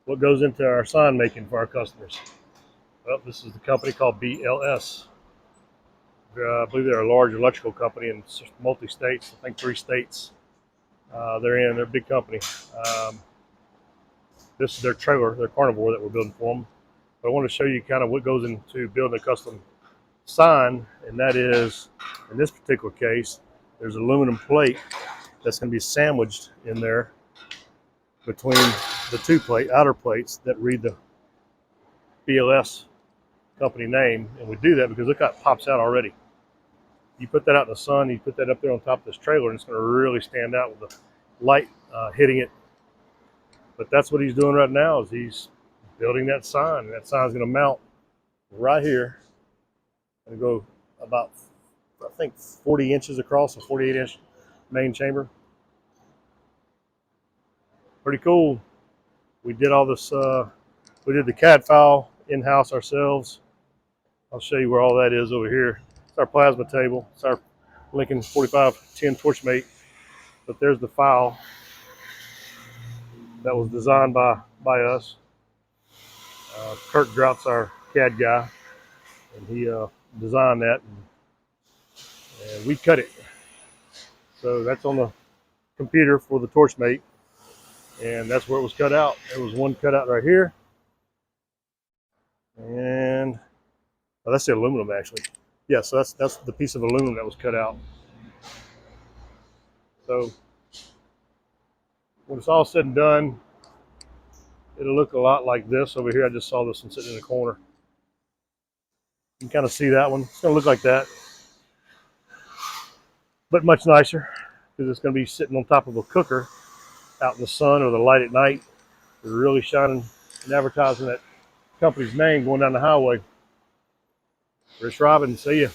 what goes into our sign making for our customers. Well, this is the company called BLS. I believe they're a large electrical company in multi-states. I think 3 states they're in. They're a big company. Um, this is their trailer, their carnivore that we're building for them. But I want to show you kind of what goes into building a custom sign, and that is, in this particular case, there's aluminum plate that's going to be sandwiched in there between the two outer plates that read the BLS company name. And we do that because look how it pops out already. You put that out in the sun, you put that up there on top of this trailer, and it's going to really stand out with the light hitting it. But that's what he's doing right now, is he's building that sign. And that sign's going to mount right here and go about, I think, 40 inches across, a 48-inch main chamber. Pretty cool. We did all this, we did the CAD file in-house ourselves. I'll show you where all that is over here. It's our plasma table. It's our Lincoln 4510 Torchmate. But there's the file that was designed by us. Kurt Drout's our CAD guy, and he designed that, and we cut it. So that's on the computer for the Torchmate, and that's where it was cut out. There was one cut out right here, and oh, that's the aluminum actually. Yeah, so that's the piece of aluminum that was cut out. So when it's all said and done, it'll look a lot like this over here. I just saw this one sitting in the corner. You can kind of see that one. It's going to look like that, but much nicer because it's going to be sitting on top of a cooker out in the sun or the light at night. They're really shining and advertising that company's name going down the highway. Rich Robin, see ya.